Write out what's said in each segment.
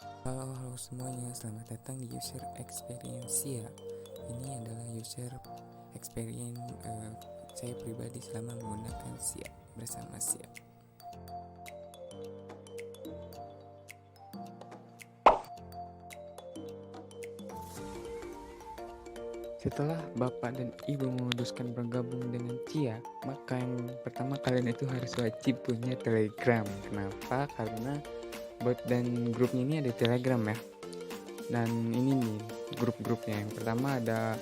Halo semuanya, selamat datang di User Experience Sia. Ini adalah user experience saya pribadi selama menggunakan Sia bersama Sia. Setelah Bapak dan Ibu memutuskan bergabung dengan Cia, maka yang pertama kalian itu harus wajib punya Telegram. Kenapa? Karena bot dan grupnya ini ada Telegram ya. Dan ini nih grup-grupnya. Yang pertama ada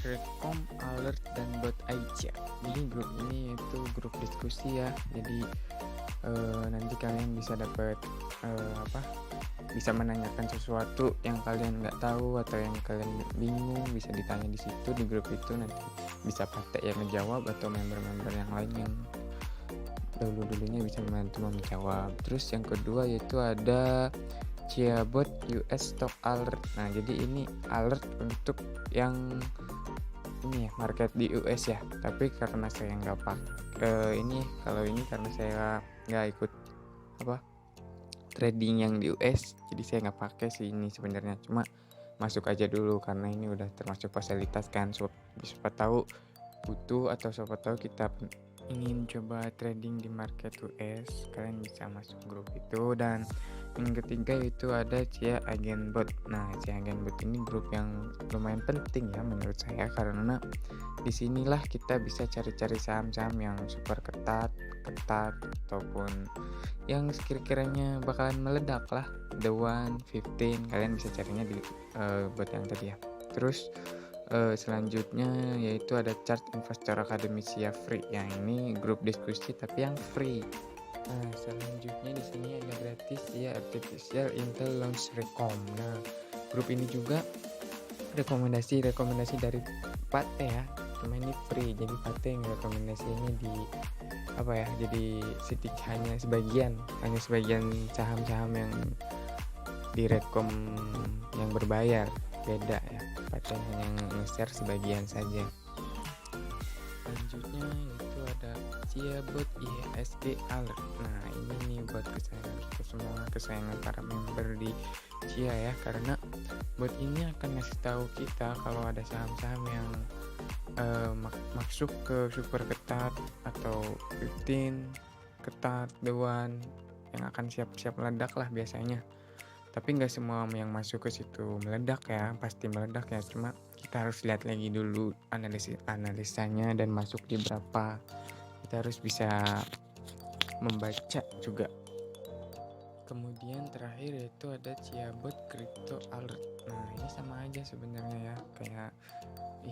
Rekom, Alert, dan Bot Aicha. Jadi grup ini itu grup diskusi ya. Jadi nanti kalian bisa dapat bisa menanyakan sesuatu yang kalian nggak tahu atau yang kalian bingung, bisa ditanya di situ di grup itu. Nanti bisa Patek yang ngejawab atau member-member yang lain yang dulunya bisa membantu menjawab. Terus yang kedua yaitu ada Ciabot US Stock Alert. Nah jadi ini alert untuk yang ini ya, market di US ya. Tapi karena saya nggak kalau ini karena saya nggak ikut trading yang di US, jadi saya nggak pakai sih ini sebenarnya, cuma masuk aja dulu karena ini udah termasuk fasilitas kan. Siapa tahu butuh atau siapa tahu kita ingin coba trading di market US, kalian bisa masuk grup itu. Dan yang ketiga itu ada Cia Agen Bot. Nah, Cia Agen Bot ini grup yang lumayan penting ya menurut saya, karena disinilah kita bisa cari-cari saham-saham yang super ketat ataupun yang sekiranya bakalan meledak lah. The One, 15, kalian bisa carinya di bot yang tadi ya. Terus selanjutnya yaitu ada Chart Investor Academy Sia Free. Yang ini grup diskusi tapi yang free. Nah, selanjutnya di sini ada gratis ya, Artificial Intel Launch Recom. Nah, grup ini juga rekomendasi dari Pate ya. Cuma ini free, jadi Pate yang rekomendasinya jadi hanya sebagian saham-saham yang direkom yang berbayar. Beda ya, Pate hanya nge-share sebagian saja. Selanjutnya itu ada Ciabot IHSG Alert. Nah ini nih buat kesayangan para member di Cia ya, karena bot ini akan ngasih tahu kita kalau ada saham-saham yang masuk ke super ketat atau 15 ketat, The One yang akan siap-siap meledak lah biasanya. Tapi nggak semua yang masuk ke situ meledak ya, pasti meledak ya. Cuma kita harus lihat lagi dulu analisanya dan masuk di berapa. Kita harus bisa membaca juga. Kemudian terakhir yaitu ada Ciabot Crypto Alert. Nah ini sama aja sebenarnya ya, kayak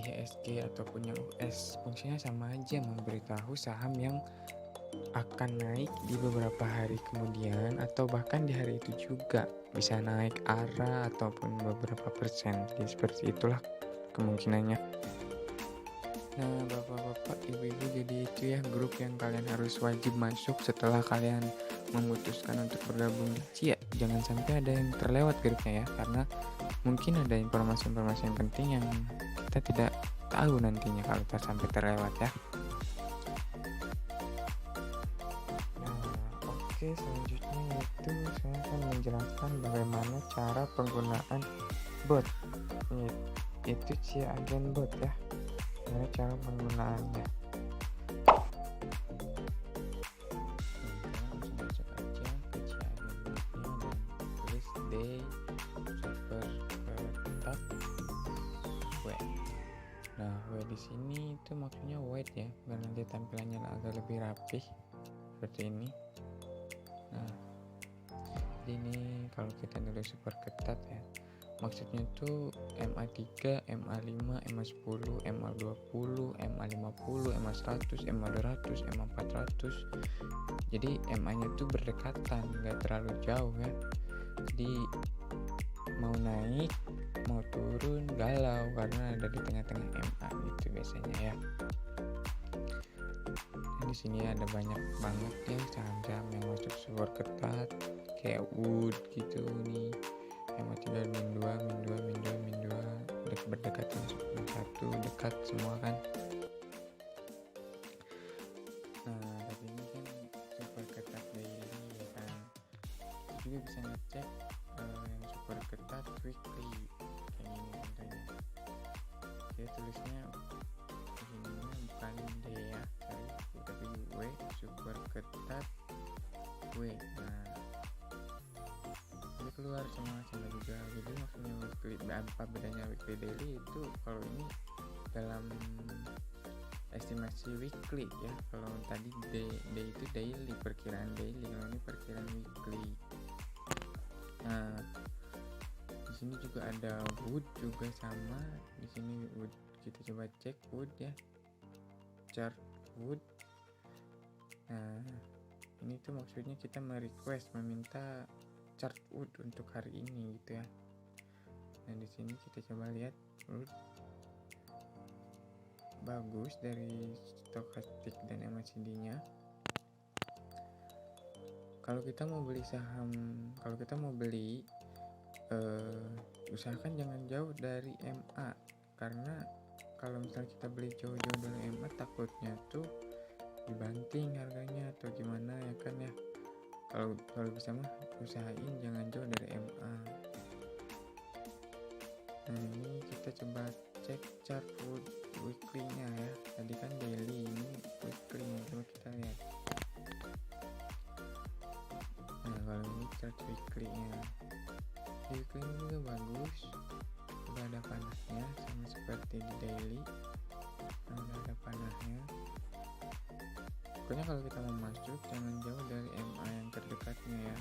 IHSG ataupun yang US, fungsinya sama aja, memberitahu saham yang akan naik di beberapa hari kemudian atau bahkan di hari itu juga bisa naik arah ataupun beberapa persen. Jadi seperti itulah kemungkinannya. Nah bapak-bapak, ibu-ibu, jadi itu ya grup yang kalian harus wajib masuk setelah kalian memutuskan untuk bergabung di Cia. Jangan sampai ada yang terlewat grupnya ya, karena mungkin ada informasi-informasi yang penting yang kita tidak tahu nantinya kalau sampai terlewat ya. Oke, selanjutnya yaitu saya akan menjelaskan bagaimana cara penggunaan bot, yaitu Cia Agen Bot ya. Bagaimana cara penggunaannya? Langsung masuk aja ke Cia Agen Botnya dan tulis day super ketat web. Nah, web di sini itu maksudnya white ya, biar nanti tampilannya agak lebih rapih seperti ini. Nah, ini kalau kita nulis super ketat ya, maksudnya tuh MA3, MA5, MA10, MA20, MA50, MA100, MA200, MA400. Jadi MA-nya tuh berdekatan, nggak terlalu jauh ya. Jadi mau naik, mau turun galau karena ada di tengah-tengah MA gitu biasanya ya. Di sini ada banyak banget ya saham-saham yang masuk super ketat kayak Wood gitu nih, yang tinggal min 2 berdekatan satu dekat semua kan. Nah tapi ini kan super ketat daily ya kan, juga bisa ngecek dia tulisnya ini bukan D ya, sorry, tapi W super ketat W. Nah ini keluar sama juga. Jadi maksudnya weekly, apa bedanya weekly daily itu? Kalau ini dalam estimasi weekly ya, kalau tadi D itu daily, perkiraan daily, kalau ini perkiraan weekly. Nah di sini juga ada wood juga sama, di sini wood, kita coba cek wood ya, chart wood. Nah ini tuh maksudnya kita meminta chart wood untuk hari ini gitu ya. Nah di sini kita coba lihat wood bagus dari stokastik dan MACD-nya. Kalau kita mau beli saham, kalau kita mau beli usahakan jangan jauh dari MA, karena kalau misalnya kita beli jauh-jauh dari MA takutnya tuh dibanting harganya atau gimana ya kan ya. Kalau bisa mah usahain jangan jauh dari MA. Nah ini kita coba cek chart wood weekly-nya ya. Tadi kan daily, ini weekly-nya, coba kita lihat. Nah kalau ini chart weekly-nya, weekly-nya juga bagus, udah ada panahnya sama seperti di daily. Nah, udah ada panahnya. Pokoknya kalau kita mau masuk jangan jauh dari MA yang terdekatnya ya,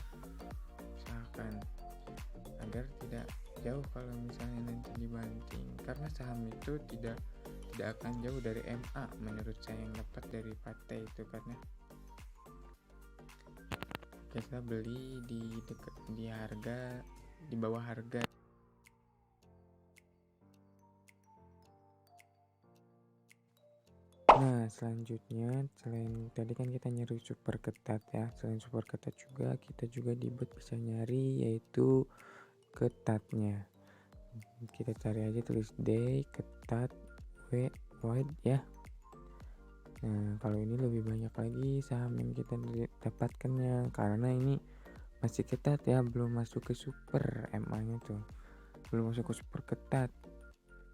usahakan agar tidak jauh kalau misalnya nanti dibanting, karena saham itu tidak akan jauh dari MA menurut saya yang dapat dari Pate itu, karena kita beli di harga di bawah harga. Nah selanjutnya, selain tadi kan kita nyari super ketat ya, selain super ketat juga kita juga di bot bisa nyari yaitu ketatnya. Kita cari aja, tulis day ketat W wide ya. Nah kalau ini lebih banyak lagi saham yang kita dapatkannya, karena ini masih ketat ya, belum masuk ke super MA nya tuh, belum masuk ke super ketat.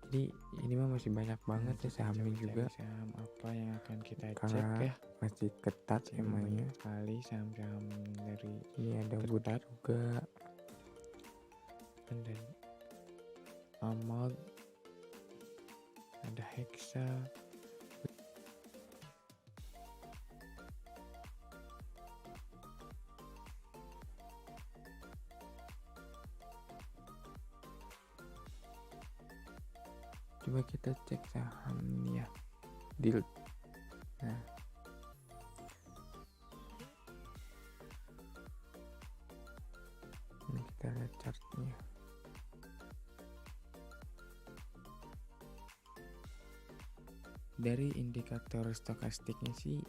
Jadi ini mah masih banyak banget ya sahamnya juga. Saham apa yang akan kita cek ya, masih ketat emangnya kali saham-saham dari ini. Ada wood juga, ada Amag, ada Hexa. Coba kita cek saham ini ya, deal. Nah ini kita lihat chartnya. Dari indikator stokastiknya sih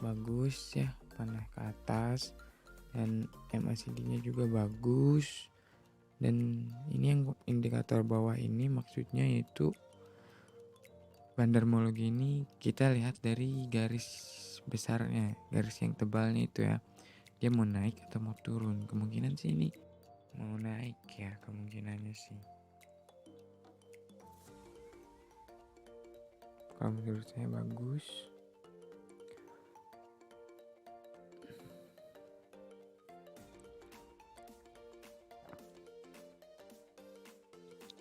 bagus ya, panah ke atas, dan MACD-nya juga bagus. Dan ini yang indikator bawah ini maksudnya yaitu bandarmologi ini kita lihat dari garis besarnya, garis yang tebalnya itu ya, dia mau naik atau mau turun. Kemungkinan sih ini mau naik ya, kemungkinannya sih. Kalau menurut saya bagus.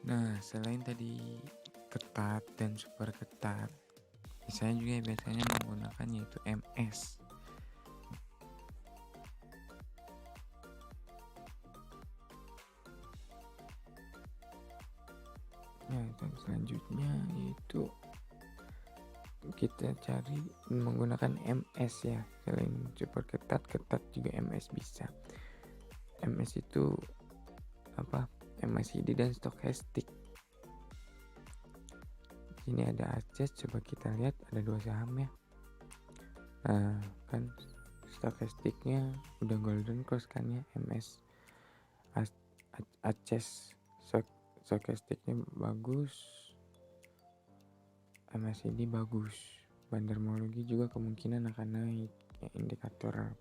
Nah selain tadi ketat dan super ketat, saya juga biasanya menggunakan yaitu MS. Nah dan selanjutnya yaitu kita cari menggunakan MS ya. Selain super ketat juga MS bisa. MS itu apa? MACD dan stokastik. Ini ada Aces, coba kita lihat ada dua saham ya. Nah kan stokastiknya udah golden cross kan ya, MS Aces stokastiknya bagus, MACD bagus, bandarmologi juga kemungkinan akan naik ya, indikator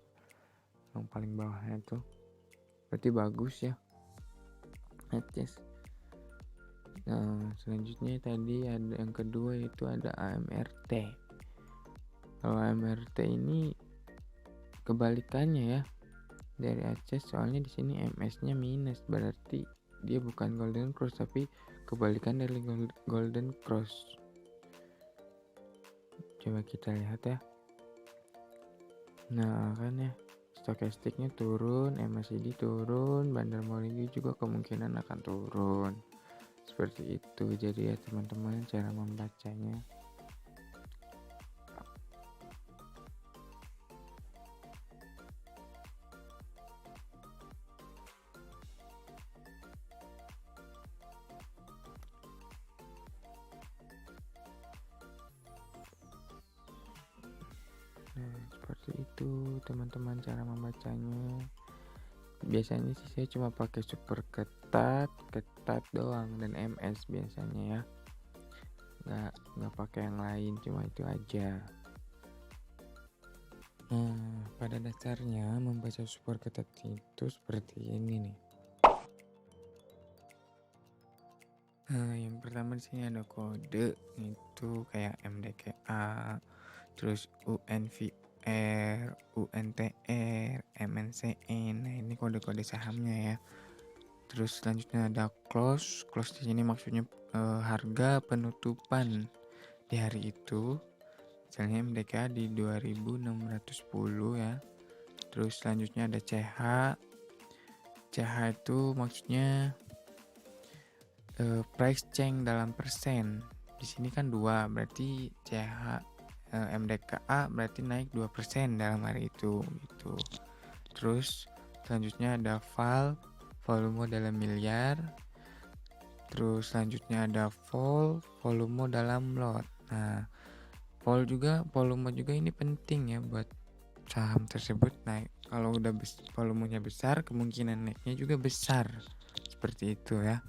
yang paling bawahnya tuh berarti bagus ya Aces. Nah, selanjutnya tadi ada yang kedua, yaitu ada AMRT. Kalau AMRT ini kebalikannya ya dari Access, soalnya di sini MS-nya minus, berarti dia bukan Golden Cross tapi kebalikan dari Golden Cross. Coba kita lihat ya. Nah kan ya, stokastiknya turun, MACD turun, Bandar Maulidi juga kemungkinan akan turun. Seperti itu. Jadi ya teman-teman, cara membacanya. Nah, seperti itu teman-teman cara membacanya. Biasanya sih saya cuma pakai super ketat doang, dan MS biasanya ya. Nggak pakai yang lain, cuma itu aja. Nah, pada dasarnya membaca super ketat itu seperti ini nih. Nah, yang pertama di sini ada kode, itu kayak MDKA, terus UNVR, UNTR, MNCN. Nah, ini kode-kode sahamnya ya. Terus selanjutnya ada close di sini maksudnya harga penutupan di hari itu. Misalnya MDKA di 2610 ya. Terus selanjutnya ada CH. CH itu maksudnya price change dalam persen. Di sini kan 2, berarti CH MDKA berarti naik 2% dalam hari itu gitu. Terus selanjutnya ada volume dalam miliar. Terus selanjutnya ada volume dalam lot. Nah, volume juga ini penting ya buat saham tersebut naik. Kalau udah volumenya besar, kemungkinan naiknya juga besar. Seperti itu ya.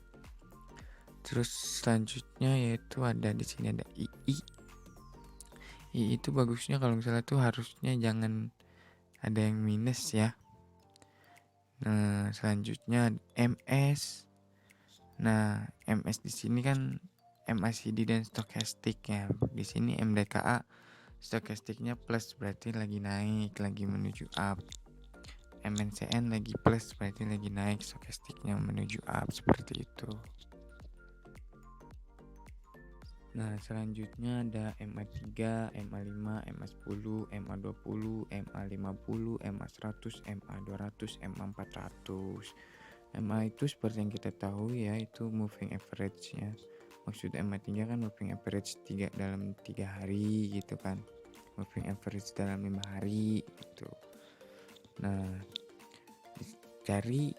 Terus selanjutnya yaitu ada di sini ada II. II itu bagusnya kalau misalnya tuh harusnya jangan ada yang minus ya. Nah, selanjutnya MS. Nah, MS di sini kan MACD dan stokastik ya. Di sini MDKA stokastiknya plus, berarti lagi naik, lagi menuju up. MNCN lagi plus, berarti lagi naik, stokastiknya menuju up, seperti itu. Nah, selanjutnya ada MA3, MA5, MA10, MA20, MA50, MA100, MA200, MA400. MA itu seperti yang kita tahu ya, itu moving average ya. Maksud MA3 kan moving average dalam 3 hari gitu kan. Moving average dalam 5 hari gitu. Nah, cari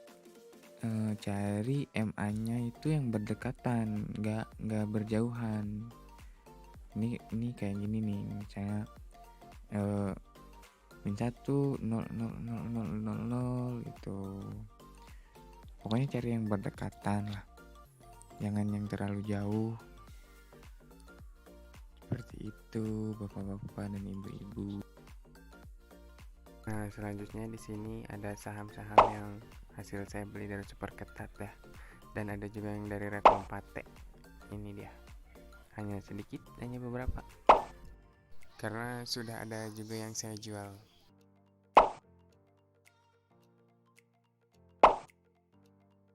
MA-nya itu yang berdekatan, nggak berjauhan. Ini kayak gini nih, misalnya min 1 0 0 0 0 0 gitu. Pokoknya cari yang berdekatan lah, jangan yang terlalu jauh. Seperti itu bapak-bapak dan ibu-ibu. Nah, selanjutnya di sini ada saham-saham yang hasil saya beli dari super ketat ya, dan ada juga yang dari Rekompate. Ini dia, hanya sedikit, hanya beberapa, karena sudah ada juga yang saya jual.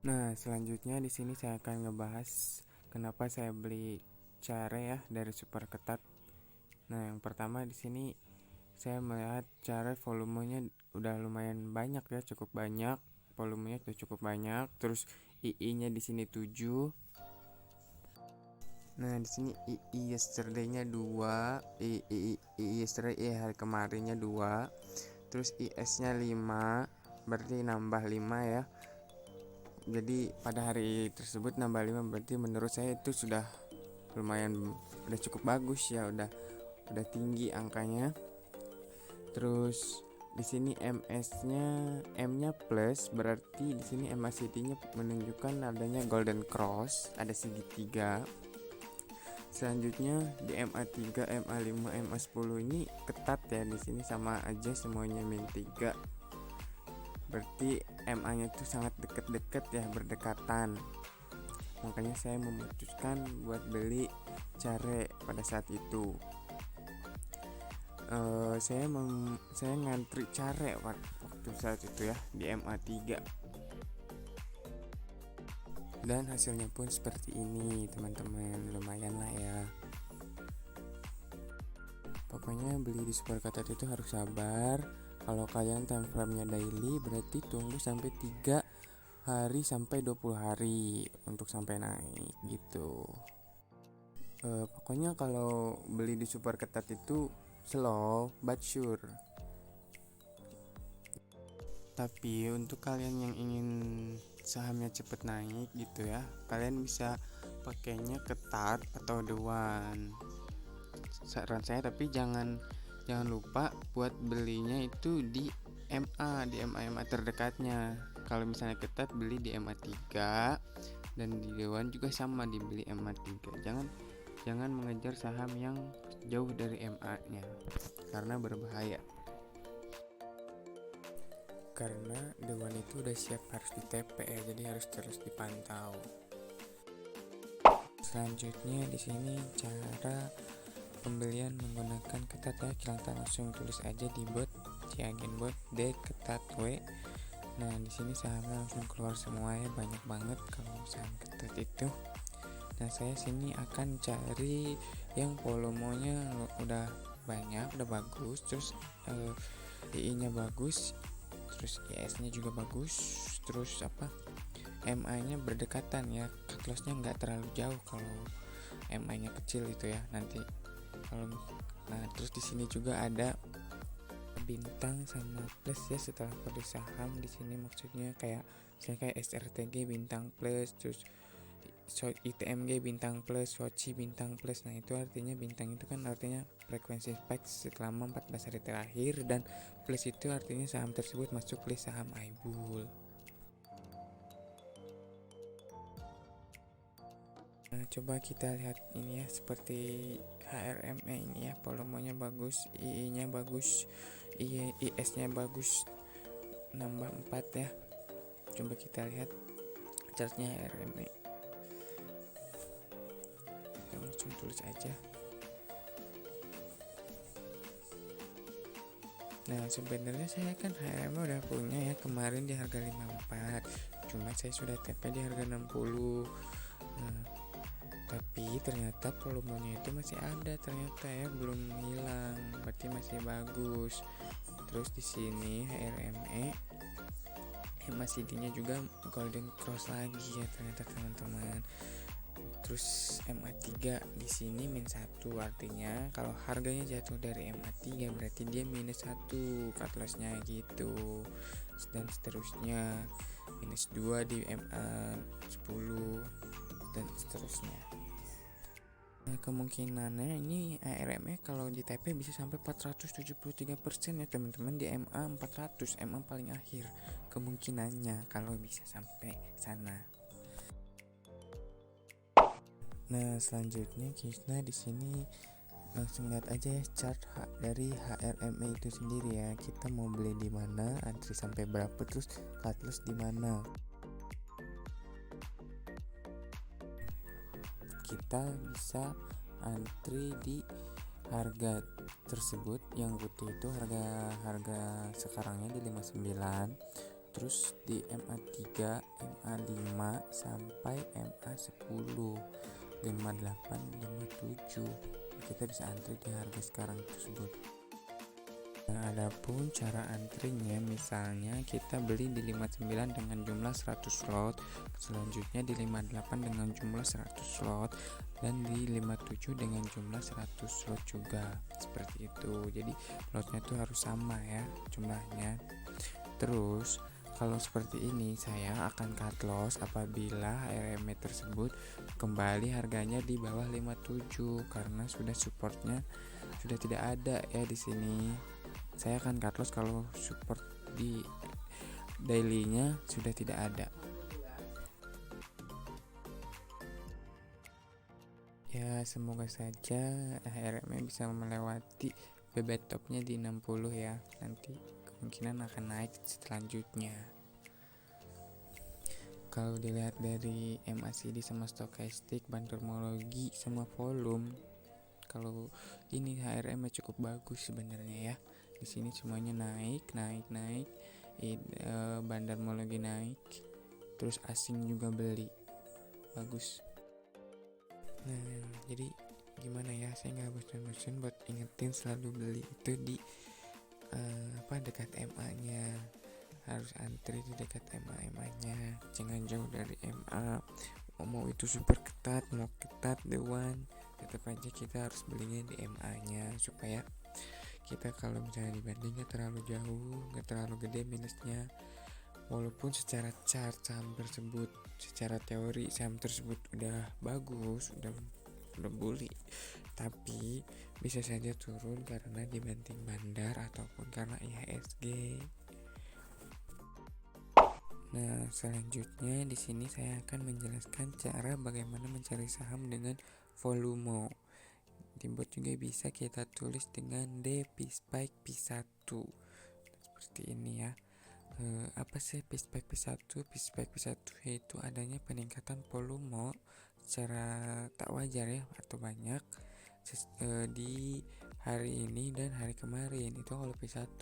Nah, selanjutnya di sini saya akan ngebahas kenapa saya beli Care ya dari super ketat. Nah, yang pertama di sini saya melihat Care volumenya udah lumayan banyak ya, cukup banyak. Volumenya tuh cukup banyak. Terus II-nya di sini 7. Nah, di sini II yesterday-nya 2, II yesterday hari kemarinnya 2. Terus IS-nya 5, berarti nambah 5 ya. Jadi pada hari tersebut nambah 5, berarti menurut saya itu sudah lumayan, udah cukup bagus ya, udah tinggi angkanya. Terus di sini M-nya plus, berarti di sini MACD-nya menunjukkan adanya golden cross, ada segitiga. Selanjutnya di MA3, MA5, MA10 ini ketat ya, di sini sama aja semuanya min 3. Berarti MA-nya itu sangat deket-deket ya, berdekatan. Makanya saya memutuskan buat beli care pada saat itu. Saya ngantri care waktu saat itu ya di MA3, dan hasilnya pun seperti ini teman-teman, lumayan lah ya. Pokoknya beli di Super Ketat itu harus sabar. Kalau kalian time frame-nya daily, berarti tunggu sampai 3 hari sampai 20 hari untuk sampai naik gitu. Pokoknya kalau beli di Super Ketat itu slow but sure. Tapi untuk kalian yang ingin sahamnya cepet naik gitu ya, kalian bisa pakainya Ketat atau The One. Saran saya, tapi jangan lupa buat belinya itu di MA terdekatnya. Kalau misalnya Ketat, beli di MA3, dan di Dewan juga sama, dibeli MA3. Jangan mengejar saham yang jauh dari MA-nya karena berbahaya. Karena Dewan itu udah siap harus di TP ya, jadi harus terus dipantau. Selanjutnya di sini cara pembelian menggunakan Ketat ya, kita langsung tulis aja di bot Ciagen bot D Ketat W. Nah di sini sahamnya langsung keluar semua ya, banyak banget kalau saham Ketat itu. Nah saya sini akan cari yang volumenya udah banyak, udah bagus, terus II-nya bagus, terus IS-nya juga bagus, terus MA-nya berdekatan ya, cut loss-nya nggak terlalu jauh kalau MA-nya kecil itu ya nanti. Nah terus di sini juga ada bintang sama plus ya setelah kode saham. Di sini maksudnya misalnya kayak SRTG bintang plus, terus ITMG bintang plus, Soci bintang plus. Nah itu artinya bintang itu kan artinya frekuensi spike selama 14 hari terakhir, dan plus itu artinya saham tersebut masuk list saham Aibul. Nah coba kita lihat ini ya, seperti HRME ini ya, volumenya bagus, II-nya bagus, IS-nya bagus, nambah 4 ya. Coba kita lihat chartnya HRME. Langsung tulis aja. Nah sebenarnya saya kan HRM udah punya ya kemarin di harga 54, cuma saya sudah TP di harga 60. Nah, tapi ternyata volumenya itu masih ada ternyata ya, belum hilang, berarti masih bagus. Terus di sini HRME MACD-nya juga golden cross lagi ya ternyata teman-teman. Terus MA3 di sini -1, artinya kalau harganya jatuh dari MA3 berarti dia -1 cut loss-nya gitu. Dan seterusnya -2 di MA10 dan seterusnya. Nah, kemungkinannya ini ARME kalau di TP bisa sampai 473% ya teman-teman, di MA 400, MA paling akhir kemungkinannya kalau bisa sampai sana. Nah selanjutnya kita di sini langsung lihat aja ya chart dari HRME itu sendiri ya. Kita mau beli di mana, antri sampai berapa, terus cut loss di mana. Kita bisa antri di harga tersebut, yang putih itu harga sekarangnya di 59, terus di MA3, MA5 sampai MA10, 58, 57. Kita bisa antri di harga sekarang tersebut. Nah, adapun cara antrinya, misalnya kita beli di 59 dengan jumlah 100 slot, selanjutnya di 58 dengan jumlah 100 slot, dan di 57 dengan jumlah 100 slot juga. Seperti itu. Jadi lotnya itu harus sama ya jumlahnya. Terus kalau seperti ini saya akan cut loss apabila HRME tersebut kembali harganya di bawah 57, karena sudah supportnya sudah tidak ada ya di sini. Saya akan cut loss kalau support di daily-nya sudah tidak ada. Ya semoga saja HRME bisa melewati BB topnya di 60 ya. Nanti kemungkinan akan naik selanjutnya. Kalau dilihat dari MACD sama stokastik, bantermologi sama volume, kalau ini HRM cukup bagus sebenarnya ya. Di sini semuanya naik. Bantermologi naik, terus asing juga beli, bagus. Nah, jadi gimana ya, saya nggak bosan-bosan buat ingetin selalu beli itu di dekat MA-nya. Harus antri di dekat MA-nya, jangan jauh dari MA. Mau itu super ketat, mau ketat dewan, tetap aja kita harus belinya di MA-nya supaya kita kalau misalnya dibanding gak terlalu jauh, gak terlalu gede minusnya. Walaupun secara chart saham tersebut, secara teori saham tersebut udah bagus, udah bully, tapi bisa saja turun karena dibanting bandar ataupun karena IHSG. Nah, selanjutnya di sini saya akan menjelaskan cara bagaimana mencari saham dengan volume. Dibuat juga bisa kita tulis dengan D P-Spike P1 seperti ini ya. Apa sih P-Spike P1? P-Spike P1 yaitu adanya peningkatan volume secara tak wajar ya atau banyak di hari ini dan hari kemarin. Itu kalau P1.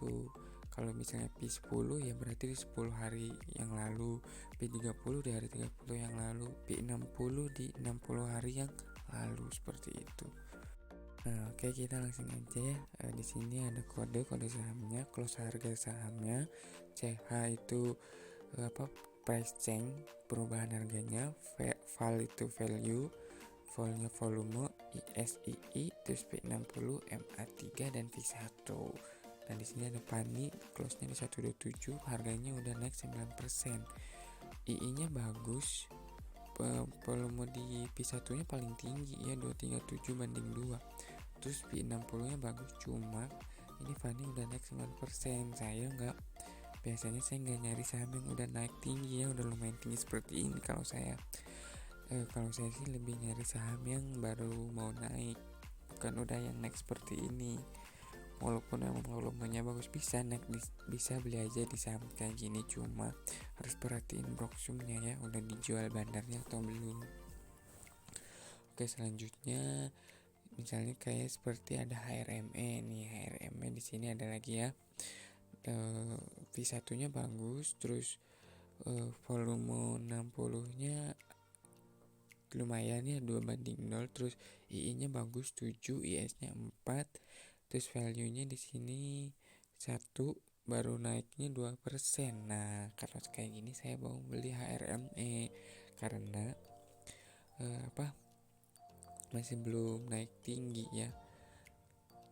Kalau misalnya P10 ya berarti di 10 hari yang lalu, P30 di hari 30 yang lalu, P60 di 60 hari yang lalu, seperti itu. Nah, oke, kita langsung aja ya. Di sini ada kode sahamnya, close harga sahamnya, CH itu price change, perubahan harganya, val itu value, volnya volume, ISII, terus P60, MA3 dan V1. Nah, di sini ada PANI, close-nya di 127, harganya udah naik 9%. II-nya bagus. Volume di P1-nya paling tinggi ya, 237 banding 2. Terus P60-nya bagus, cuma ini PANI udah naik 9%. Biasanya saya nggak nyari saham yang udah naik tinggi ya, udah lumayan tinggi seperti ini. Kalau saya sih lebih nyari saham yang baru mau naik, bukan udah yang naik seperti ini. Walaupun emang volumenya bagus, bisa beli aja di saham kayak gini, cuma harus perhatiin broksumnya ya, udah dijual bandarnya atau belum. Oke, selanjutnya misalnya kayak seperti ada HRME nih. HRME di sini ada lagi ya. V1-nya bagus, terus volume 60-nya lumayan ya, 2 banding 0, terus II-nya bagus 7, IS-nya 4, terus value-nya di sini 1, baru naiknya 2%. Nah, kalau kayak gini saya mau beli HRME karena masih belum naik tinggi ya.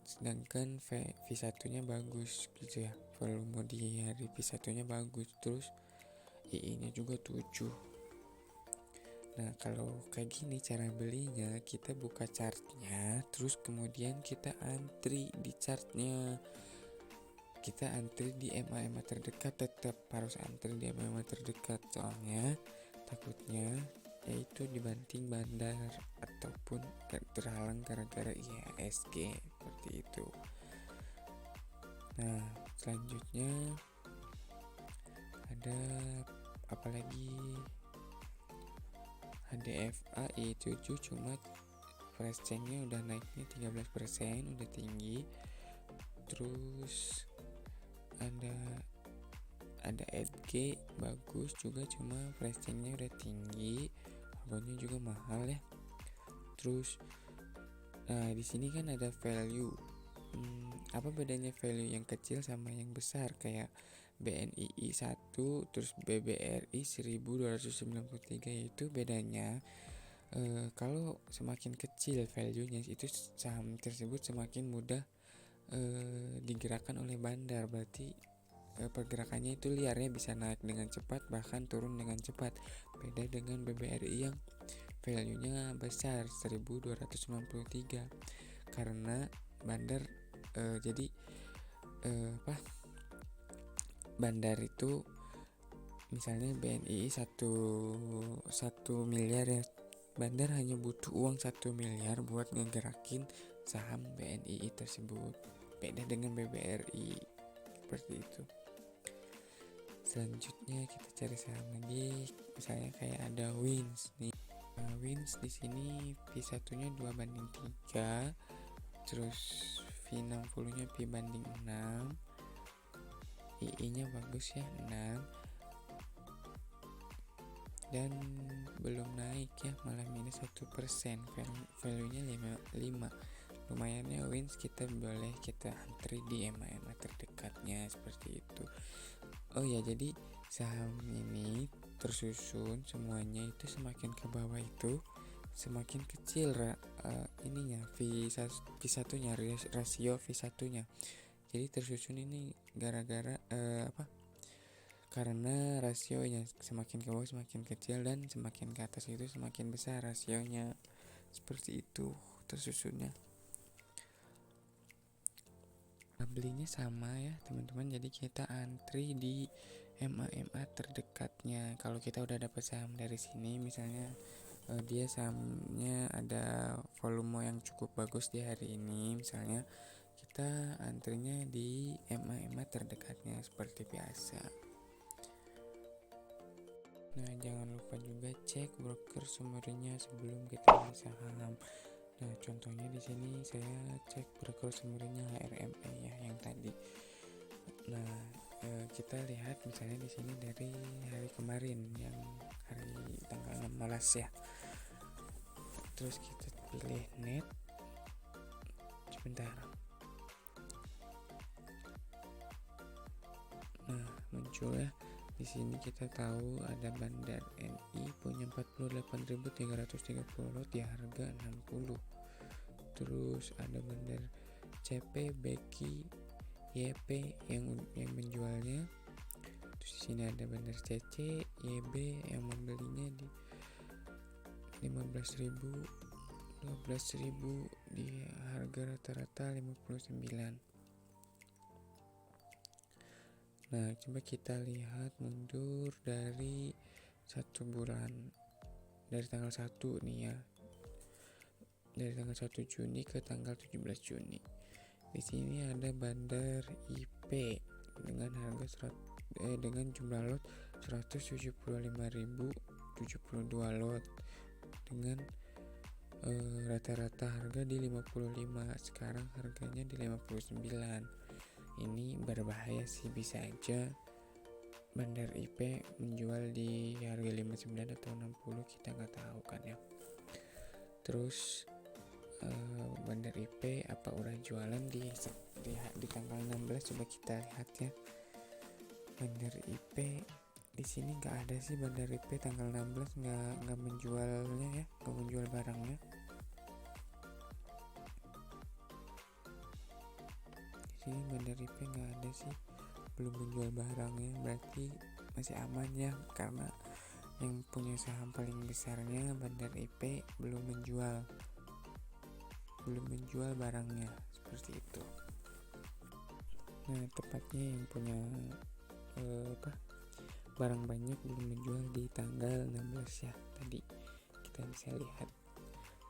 Sedangkan V1-nya bagus gitu ya. Volume di hari V1-nya bagus, terus II-nya juga 7. Nah, kalau kayak gini cara belinya, kita buka chartnya, terus kemudian kita antri di chartnya. Kita antri di MA terdekat, tetap harus antri di MA terdekat, soalnya takutnya yaitu dibanting bandar ataupun terhalang gara-gara IHSG, seperti itu. Nah, selanjutnya ada apalagi, HDFA I7, cuma price change-nya udah naiknya 13%, udah tinggi. Terus ada EDG bagus juga, cuma price change-nya udah tinggi, harganya juga mahal ya. Terus di sini kan ada value. Apa bedanya value yang kecil sama yang besar? Kayak BNII 1, terus BBRI 1293, itu bedanya kalau semakin kecil value-nya itu saham tersebut semakin mudah digerakkan oleh bandar, berarti pergerakannya itu liar ya, bisa naik dengan cepat bahkan turun dengan cepat. Beda dengan BBRI yang value-nya besar 1293, karena bandar bandar itu misalnya BNI 1 miliar ya, bandar hanya butuh uang 1 miliar buat ngegerakin saham BNI tersebut. Beda dengan BBRI, seperti itu. Selanjutnya selanjutnya kita cari saham lagi, misalnya kayak ada Wins nih. Nah, Wins di sini P1 nya 2/3, terus V60 nya P/6, II nya bagus ya 6, dan belum naik ya, malah minus 1%, value nya 5. Lumayan ya Wins, kita boleh kita antri di EMA terdekatnya seperti itu. Oh ya, jadi saham ini tersusun semuanya itu semakin ke bawah itu semakin kecil ininya V1 nya, rasio V1 nya. Jadi tersusun ini gara-gara karena rasionya semakin ke bawah semakin kecil dan semakin ke atas itu semakin besar rasionya. Seperti itu tersusunnya. Belinya sama ya teman-teman, jadi kita antri di MA terdekatnya. Kalau kita udah dapat saham dari sini, misalnya dia sahamnya ada volume yang cukup bagus di hari ini, misalnya kita antrinya di MA terdekatnya seperti biasa. Nah, jangan lupa juga cek broker sumbernya sebelum kita beli saham. Nah, contohnya di sini saya cek broker sumbernya HRME ya yang tadi. Nah, kita lihat misalnya di sini dari hari kemarin yang hari tanggal 16 ya. Terus kita pilih net. Sebentar. Nah, muncul ya. Di sini kita tahu ada Bandar NI punya 48.330 lot di harga 60. Terus ada Bandar CP, Beki, YP yang menjualnya. Terus di sini ada Bandar CC, YB yang membelinya di 15.000, 12.000 di harga rata-rata 59. Nah, coba kita lihat mundur dari 1 bulan, dari tanggal 1 nih ya, dari tanggal 1 Juni ke tanggal 17 Juni. Di sini ada Bandar IP dengan harga dengan jumlah lot 175.072 lot dengan rata-rata harga di 55. Sekarang harganya di 59. Ini berbahaya sih, bisa aja Bandar IP menjual di harga 59 atau 60, kita nggak tahu kan ya. Terus Bandar IP apa udah jualan di tanggal 16, coba kita lihat ya. Bandar IP di sini nggak ada sih, Bandar IP tanggal 16 nggak menjualnya ya, nggak menjual barangnya. Ini Bandar IP nggak ada sih, belum menjual barangnya, berarti masih aman ya, karena yang punya saham paling besarnya Bandar IP belum menjual barangnya, seperti itu. Nah, tepatnya yang punya barang banyak belum menjual di tanggal 16 ya, tadi kita bisa lihat.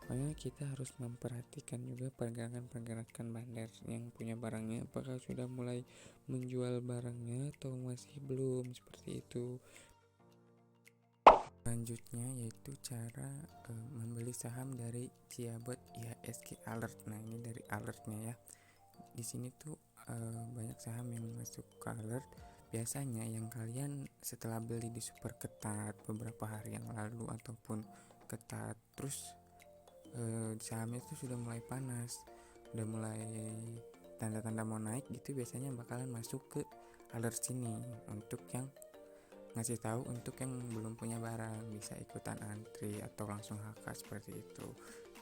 Makanya kita harus memperhatikan juga pergerakan bandar yang punya barangnya, apakah sudah mulai menjual barangnya atau masih belum, seperti itu. Selanjutnya yaitu cara membeli saham dari Ciabot IHSG Alert. Nah, ini dari alertnya ya. Di sini tuh banyak saham yang masuk ke alert. Biasanya yang kalian setelah beli di super ketat beberapa hari yang lalu ataupun ketat, terus sahamnya itu sudah mulai panas, udah mulai tanda-tanda mau naik gitu, biasanya bakalan masuk ke alert sini untuk yang ngasih tahu untuk yang belum punya barang bisa ikutan antri atau langsung HK seperti itu.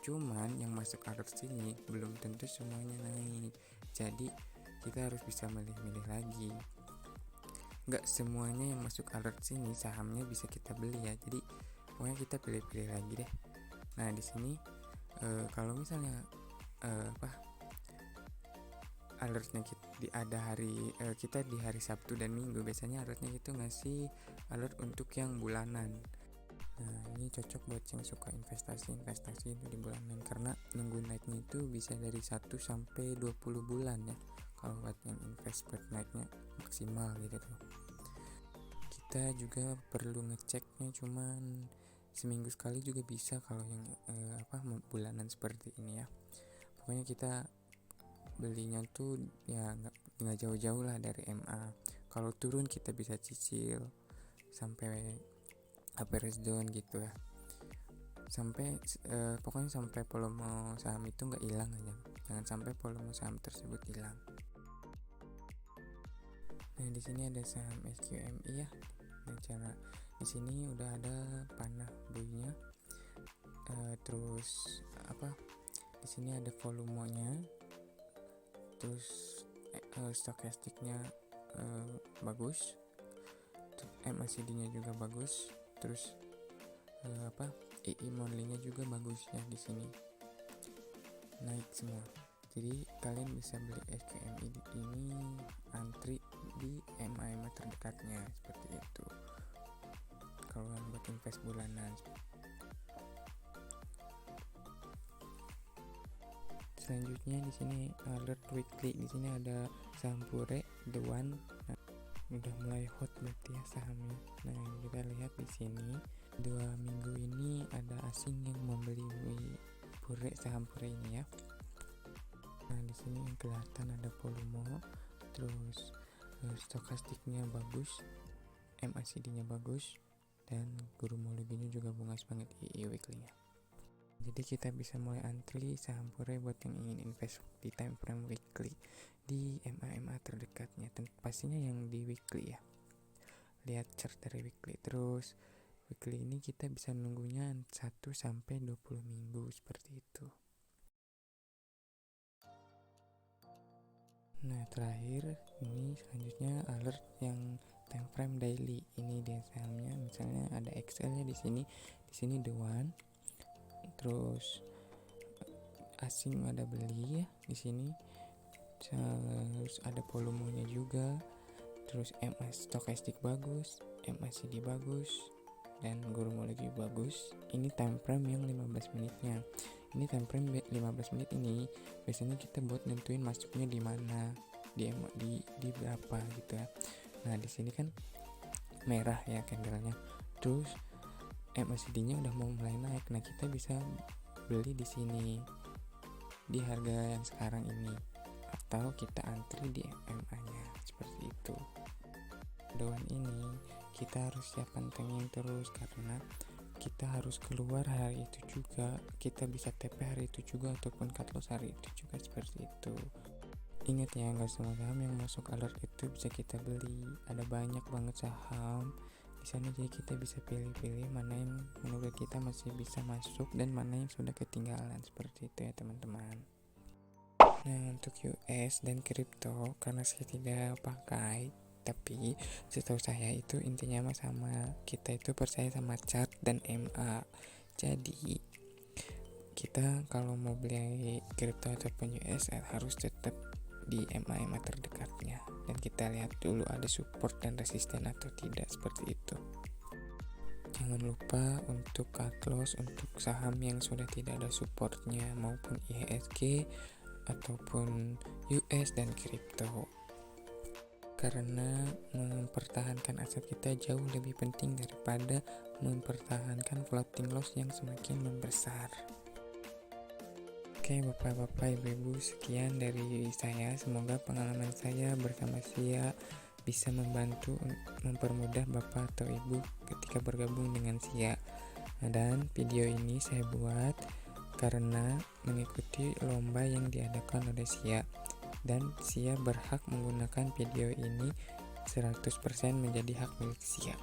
Cuman yang masuk alert sini belum tentu semuanya naik, jadi kita harus bisa milih-milih lagi. Nggak semuanya yang masuk alert sini sahamnya bisa kita beli ya, jadi pokoknya kita pilih-pilih lagi deh. Nah, di sini kalau misalnya alertnya kita di hari Sabtu dan Minggu, biasanya alertnya itu ngasih alert untuk yang bulanan. Nah, ini cocok buat yang suka investasi itu di bulanan, karena nunggu naiknya itu bisa dari 1 sampai 20 bulan ya kalau buat yang invest buat naiknya maksimal gitu tuh. kita juga perlu ngeceknya cuman seminggu sekali juga bisa kalau yang bulanan seperti ini ya. Pokoknya kita belinya tuh ya nggak jauh-jauh lah dari MA. Kalau turun kita bisa cicil sampai average down gitu ya, sampai pokoknya sampai volume saham itu nggak hilang aja, jangan sampai volume saham tersebut hilang. Nah di sini ada saham SQMI ya. Nah cara di sini udah ada panah buinya, terus di sini ada volumenya, terus stokastiknya bagus, MACD-nya juga bagus, terus II modeling-nya juga bagus ya, di sini naik semua. Jadi kalian bisa beli SQMI ini antri di MA terdekatnya seperti itu kalau yang buat invest bulanan. Selanjutnya di sini alert weekly. Di sini ada saham Pure The One. Nah, udah mulai hot berarti ya sahamnya. Nah kita lihat di sini 2 minggu ini ada asing yang membeli saham Pure ini ya. Nah di sini kelihatan ada volume, terus stokastiknya bagus, MACD-nya bagus, dan gurumologinya juga bungas banget II weekly-nya. Jadi kita bisa mulai antri saham Pure buat yang ingin invest di time frame weekly di MA terdekatnya. Pastinya yang di weekly ya. Lihat chart dari weekly. Terus weekly ini kita bisa nunggunya 1 sampai 20 minggu seperti itu. Nah terakhir ini selanjutnya alert yang time frame daily. Ini dia sahamnya, misalnya ada Excel-nya di sini The One, terus asing ada beli ya di sini, terus ada volumenya juga, terus MA stokastik bagus, MACD bagus, dan gurumologi bagus. Ini time frame yang 15 menitnya. Ini time frame 15 menit ini biasanya kita buat nentuin masuknya di mana, di berapa gitu ya. Nah di sini kan merah ya candlenya, terus MACD-nya udah mau mulai naik. Nah kita bisa beli di sini di harga yang sekarang ini, atau kita antri di MA-nya seperti itu. Doan ini kita harus siap pantengin terus karena kita harus keluar hari itu juga, kita bisa TP hari itu juga ataupun cut loss hari itu juga seperti itu. Ingat ya, nggak semua saham yang masuk alert itu bisa kita beli. Ada banyak banget saham di sana, jadi kita bisa pilih-pilih mana yang menurut kita masih bisa masuk dan mana yang sudah ketinggalan seperti itu ya teman-teman. Nah untuk US dan kripto karena saya tidak pakai, tapi setahu saya itu intinya sama, kita itu percaya sama chart dan MA. Jadi kita kalau mau beli kripto ataupun US harus tetap di MA terdekatnya, dan kita lihat dulu ada support dan resisten atau tidak seperti itu. Jangan lupa untuk cut loss untuk saham yang sudah tidak ada supportnya maupun IHSG ataupun US dan kripto, karena mempertahankan aset kita jauh lebih penting daripada mempertahankan floating loss yang semakin membesar. Oke bapak-bapak, ibu-ibu, sekian dari saya. Semoga pengalaman saya bersama Sia bisa membantu mempermudah bapak atau ibu ketika bergabung dengan Sia. Dan video ini saya buat karena mengikuti lomba yang diadakan oleh Sia, dan Sia berhak menggunakan video ini 100% menjadi hak milik Sia.